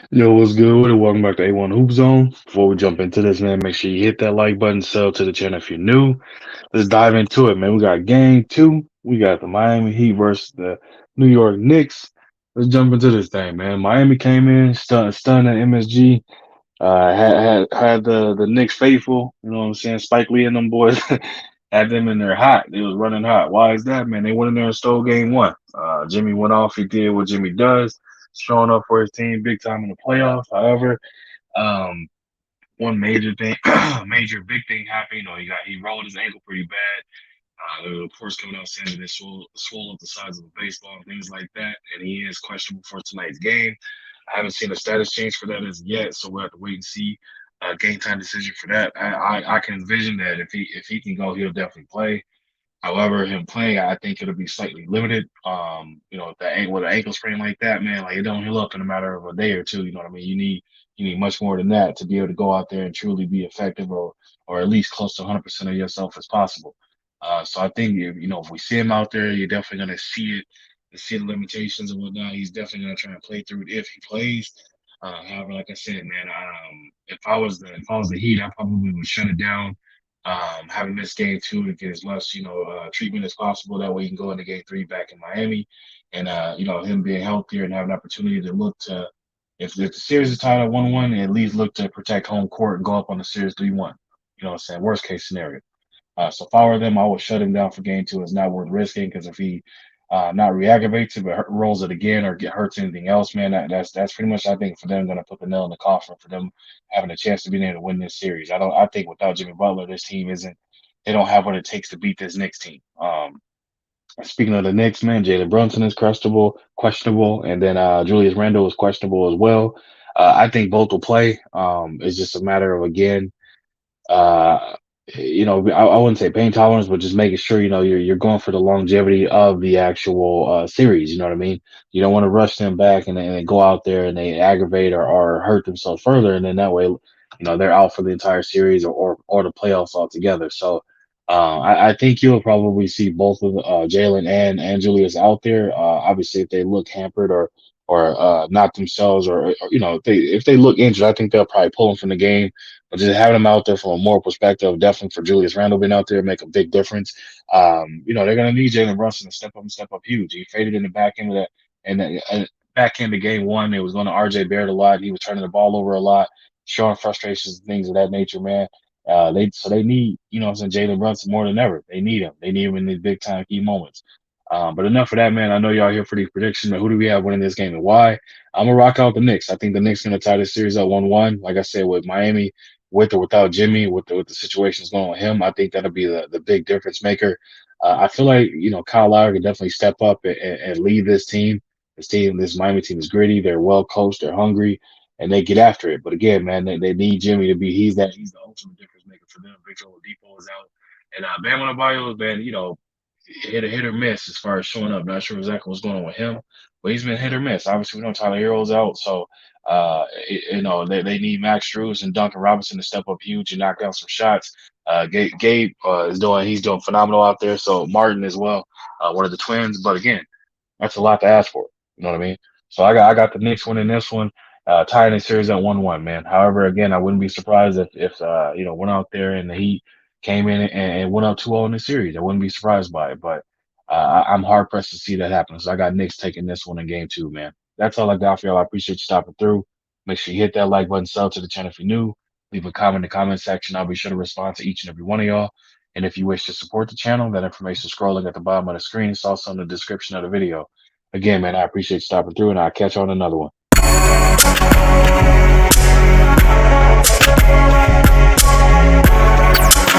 Yo, what's good? Welcome back to A1 Hoop Zone. Before we jump into this, man, make sure you hit that like button, sub to the channel if you're new. Let's dive into it, man. We got game two. We got the Miami Heat versus the New York Knicks. Let's jump into this thing, man. Miami came in, stunned at MSG. Had the Knicks faithful, you know what I'm saying? Spike Lee and them boys had them in there hot. They was running hot. Why is that, man? They went in there and stole game one. Jimmy went off. He did what Jimmy does, showing up for his team big time in the playoffs. However, um, one major thing, major big thing happened. He rolled his ankle pretty bad. There were reports coming out saying that it swole up the size of a baseball and things like that, and he is questionable for tonight's game. I haven't seen a status change for that as yet, so we'll have to wait and see. Game time decision for that. I can envision that if he can go, he'll definitely play. However, him playing, I think it'll be slightly limited. With an ankle sprain like that, man, like it don't heal up in a matter of a day or two. You know what I mean? You need much more than that to be able to go out there and truly be effective, or at least close to 100% of yourself as possible. So I think if we see him out there, you're definitely gonna see it, see the limitations and whatnot. He's definitely gonna try and play through it if he plays. However, like I said, man, if I was the Heat, I probably would shut it down, having this game two to get as much treatment as possible. That way, he can go into game three back in Miami, and him being healthier and have an opportunity to look to, if the series is tied at 1-1, at least look to protect home court and go up on the series 3-1. You know what I'm saying? Worst case scenario. So if I were them, I would shut him down for game two. It's not worth risking because if he not reactivates it but rolls it again or hurts anything else, man, that's pretty much I think for them going to put the nail in the coffin for them having a chance to be able to win this series. I think without Jimmy Butler, this team isn't. They don't have what it takes to beat this Knicks team. Speaking of the Knicks, man, Jalen Brunson is questionable, and then Julius Randle is questionable as well. I think both will play. It's just a matter of again uh, I wouldn't say pain tolerance, but just making sure you're going for the longevity of the actual series. You know what I mean? You don't want to rush them back and then go out there and they aggravate or hurt themselves further, and then that way, they're out for the entire series or the playoffs altogether. So. I think you'll probably see both of Jalen and Julius out there. Obviously, if they look hampered or not themselves, or if they look injured, I think they'll probably pull them from the game, but just having him out there from a moral perspective, definitely for Julius Randle being out there make a big difference. They're going to need Jalen Brunson to step up and step up huge. He faded in the back end of that, and back end of game one, it was going to RJ Barrett a lot. He was turning the ball over a lot, showing frustrations and things of that nature, man. They need, what I'm saying, Jalen Brunson more than ever. They need him. They need him in these big time key moments. But enough of that, man. I know y'all here for these predictions. But who do we have winning this game and why? I'm gonna rock out the Knicks. I think the Knicks gonna tie this series up 1-1. Like I said, with Miami, with or without Jimmy, with the situations going with him, I think that'll be the big difference maker. I feel like Kyle Lowry can definitely step up and lead this team. This Miami team is gritty. They're well coached. They're hungry, and they get after it. But again, man, they need Jimmy to be. He's the ultimate difference maker for them. Victor Oladipo is out, and Bam Adebayo has been hit or miss as far as showing up. Not sure exactly what's going on with him, but he's been hit or miss. Obviously, we know Tyler Hero's out, so they need Max Strus and Duncan Robinson to step up huge and knock down some shots. Gabe he's doing phenomenal out there. So Martin as well, one of the twins. But again, that's a lot to ask for. You know what I mean? So I got the Knicks winning this one, tying the series at 1-1, man. However, again, I wouldn't be surprised if went out there and the Heat came in and went up 2-0 in the series. I wouldn't be surprised by it, but I'm hard pressed to see that happen. So I got Knicks taking this one in game two, man. That's all I got for y'all. I appreciate you stopping through. Make sure you hit that like button, sub to the channel if you're new. Leave a comment in the comment section. I'll be sure to respond to each and every one of y'all. And if you wish to support the channel, that information is scrolling at the bottom of the screen. It's also in the description of the video. Again, man, I appreciate you stopping through, and I'll catch you on another one.